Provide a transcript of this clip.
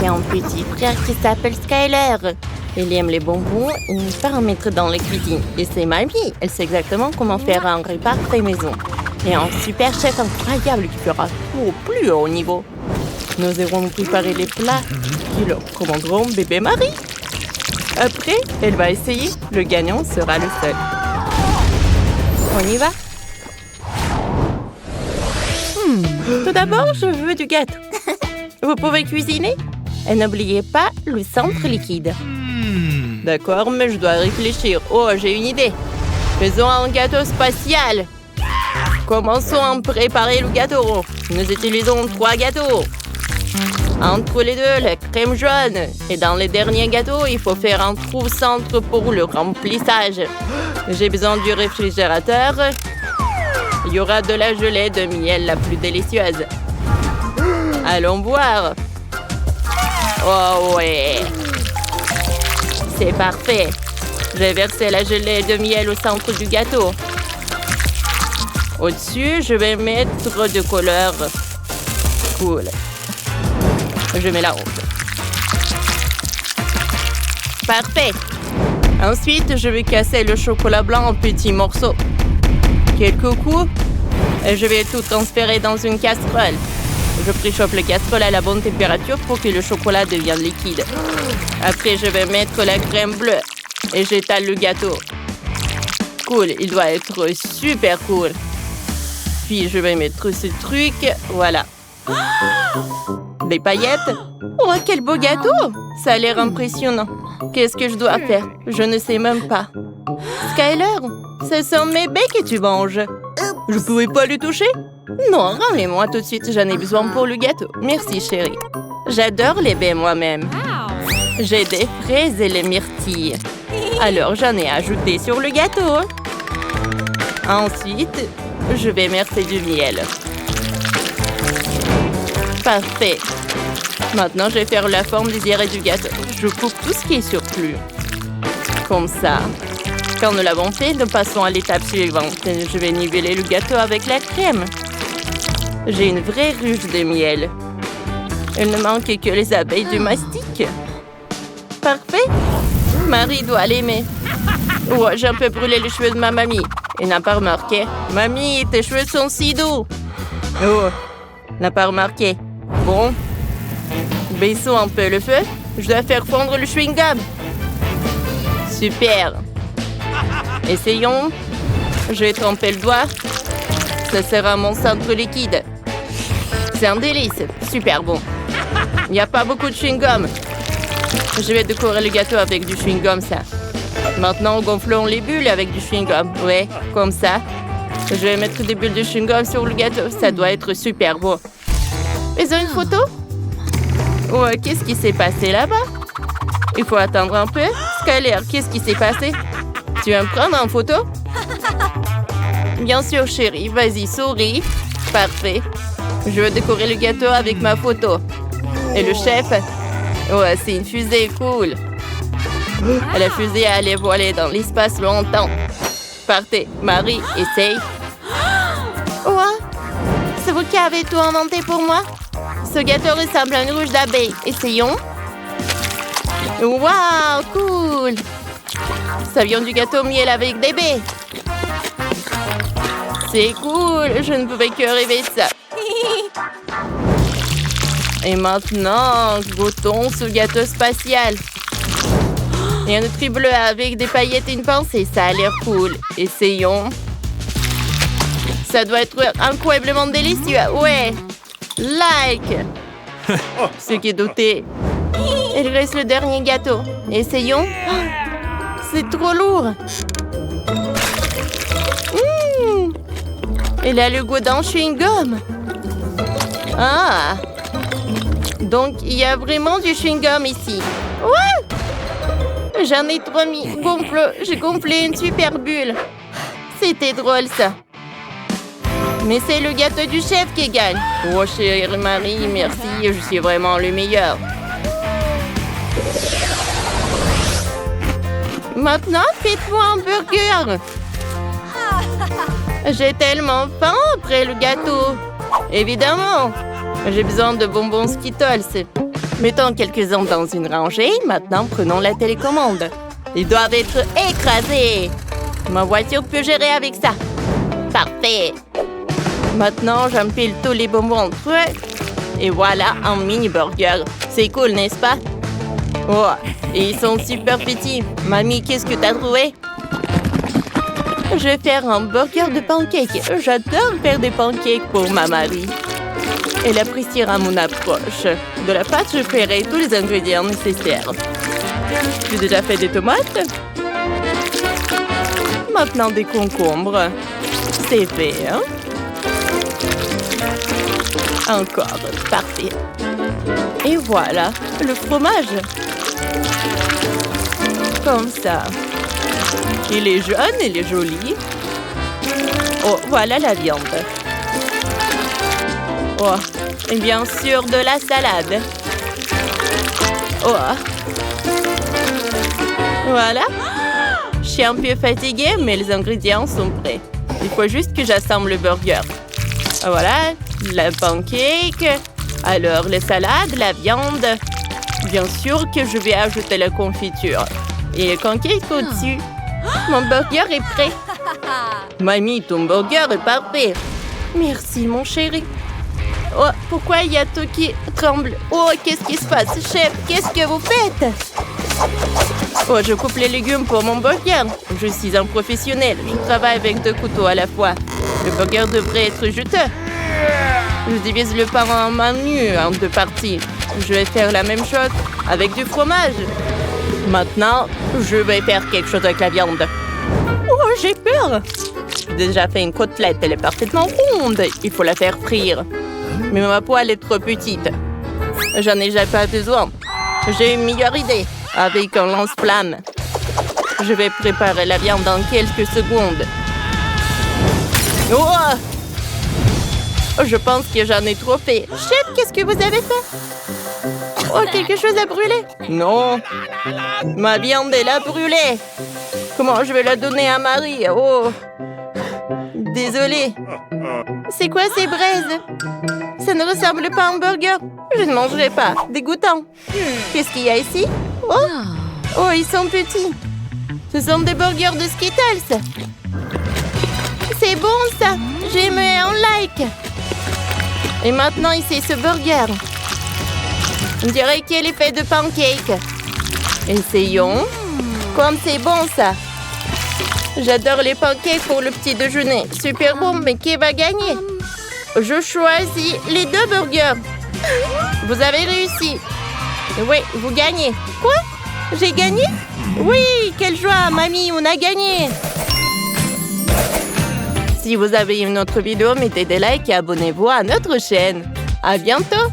J'ai un petit frère qui s'appelle Skyler. Il aime les bonbons et ne pas en mettre dans la cuisine. Et c'est mamie. Elle sait exactement comment faire un repas fait maison. Et un super chef incroyable qui fera tout au plus haut niveau. Nous irons préparer les plats qui leur commanderont bébé Marie. Après, elle va essayer. Le gagnant sera le seul. On y va? Tout d'abord, je veux du gâteau. Vous pouvez cuisiner? Et n'oubliez pas le centre liquide. D'accord, mais je dois réfléchir. Oh, j'ai une idée. Faisons un gâteau spatial. Commençons à préparer le gâteau. Nous utilisons 3 gâteaux. Entre les deux, la crème jaune. Et dans les derniers gâteaux, il faut faire un trou centre pour le remplissage. J'ai besoin du réfrigérateur. Il y aura de la gelée de miel la plus délicieuse. Allons boire. Oh ouais. C'est parfait. J'ai versé la gelée de miel au centre du gâteau. Au-dessus, je vais mettre de couleur. Cool. Je mets la ronde. Parfait. Ensuite, je vais casser le chocolat blanc en petits morceaux. Quelques coups, et je vais tout transférer dans une casserole. Je préchauffe la casserole à la bonne température pour que le chocolat devienne liquide. Après, je vais mettre la crème bleue et j'étale le gâteau. Cool, il doit être super cool. Puis, je vais mettre ce truc, voilà. Des paillettes. Oh, quel beau gâteau! Ça a l'air impressionnant. Qu'est-ce que je dois faire? Je ne sais même pas. Skyler, ce sont mes baies que tu manges. Je pouvais pas les toucher? Non, rends-les-moi tout de suite. J'en ai besoin pour le gâteau. Merci, chérie. J'adore les baies moi-même. J'ai des fraises et les myrtilles. Alors, j'en ai ajouté sur le gâteau. Ensuite, je vais verser du miel. Parfait. Maintenant, je vais faire la forme désirée du gâteau. Je coupe tout ce qui est surplus. Comme ça. Quand nous l'avons fait, nous passons à l'étape suivante. Je vais niveler le gâteau avec la crème. J'ai une vraie ruche de miel. Il ne manque que les abeilles du mastic. Parfait. Marie doit l'aimer. Oh, j'ai un peu brûlé les cheveux de ma mamie. Elle n'a pas remarqué. Mamie, tes cheveux sont si doux. Oh, n'a pas remarqué. Bon. Baissons un peu le feu. Je dois faire fondre le chewing-gum. Super. Essayons. Je vais tremper le doigt. Ça sera mon centre liquide. C'est un délice. Super bon. Il n'y a pas beaucoup de chewing-gum. Je vais décorer le gâteau avec du chewing-gum, ça. Maintenant, gonflons les bulles avec du chewing-gum. Ouais, comme ça. Je vais mettre des bulles de chewing-gum sur le gâteau. Ça doit être super beau. Faisons une photo? Oh, qu'est-ce qui s'est passé là-bas? Il faut attendre un peu. Skyler, qu'est-ce qui s'est passé? Tu veux me prendre en photo? Bien sûr, chérie. Vas-y, souris. Parfait. Je veux décorer le gâteau avec ma photo. Et le chef? Ouais, c'est une fusée cool. La fusée allait voler dans l'espace longtemps. Partez. Marie, essaye. Ouais. C'est vous qui avez tout inventé pour moi? Ce gâteau ressemble à une ruche d'abeilles. Essayons. Waouh, cool! Ça vient du gâteau miel avec des baies. C'est cool, je ne pouvais que rêver de ça. Et maintenant, goûtons ce gâteau spatial. Et un truc bleu avec des paillettes et une pensée, ça a l'air cool. Essayons. Ça doit être incroyablement délicieux, ouais. Like! Ce qui est douté. Il reste le dernier gâteau. Essayons. C'est trop lourd. Il a le goût d'un chewing-gum. Ah! Donc, il y a vraiment du chewing-gum ici. Ouais! J'en ai trop mis. J'ai gonflé une super bulle. C'était drôle, ça. Mais c'est le gâteau du chef qui gagne. Oh, chérie Marie, merci. Je suis vraiment le meilleur. Maintenant, faites-moi un burger. J'ai tellement faim après le gâteau. Évidemment. J'ai besoin de bonbons Skittles. Mettons quelques-uns dans une rangée. Maintenant, prenons la télécommande. Ils doivent être écrasés. Ma voiture peut gérer avec ça. Parfait. Maintenant, j'empile tous les bonbons entre eux. Et voilà un mini-burger. C'est cool, n'est-ce pas? Oh, et ils sont super petits. Mamie, qu'est-ce que t'as trouvé? Je vais faire un burger de pancakes. J'adore faire des pancakes pour ma Marie. Elle appréciera mon approche. De la pâte, je ferai tous les ingrédients nécessaires. J'ai déjà fait des tomates. Maintenant, des concombres. C'est fait, hein? Encore, parfait. Et voilà, le fromage. Comme ça. Il est jaune, il est joli. Oh, voilà la viande. Oh, et bien sûr de la salade. Oh. Voilà. Je suis un peu fatiguée, mais les ingrédients sont prêts. Il faut juste que j'assemble le burger. Voilà, la pancake. Alors, les salades, la viande. Bien sûr que je vais ajouter la confiture. Et le pancake au-dessus. Mon burger est prêt. Mamie, ton burger est parfait. Merci, mon chéri. Oh, pourquoi il y a tout qui tremble? Oh, qu'est-ce qui se passe, chef? Qu'est-ce que vous faites? Oh, je coupe les légumes pour mon burger. Je suis un professionnel. Je travaille avec 2 couteaux à la fois. Le burger devrait être juteux. Je divise le pain en menu en 2 parties. Je vais faire la même chose avec du fromage. Maintenant, je vais faire quelque chose avec la viande. Oh, j'ai peur. J'ai déjà fait une côtelette. Elle est parfaitement ronde. Il faut la faire frire. Mais ma poêle est trop petite. J'en ai déjà pas besoin. J'ai une meilleure idée. Avec un lance-flamme. Je vais préparer la viande en quelques secondes. Oh! Je pense que j'en ai trop fait. Chef, qu'est-ce que vous avez fait? Oh, quelque chose a brûlé? Non. Ma viande, elle a brûlé. Comment je vais la donner à Marie? Oh. Désolée. C'est quoi ces braises? Ça ne ressemble pas à un burger. Je ne mangerai pas. Dégoûtant. Qu'est-ce qu'il y a ici? Oh. Oh, ils sont petits. Ce sont des burgers de Skittles. C'est bon, ça. J'ai mis un like. Et maintenant, ici, ce burger. On dirait qu'il est fait de pancakes. Essayons. Comme c'est bon, ça. J'adore les pancakes pour le petit déjeuner. Super bon, mais qui va gagner? Je choisis les 2 burgers. Vous avez réussi. Oui, vous gagnez. Quoi? J'ai gagné? Oui, quelle joie, mamie, on a gagné. Si vous avez une autre vidéo, mettez des likes et abonnez-vous à notre chaîne. À bientôt!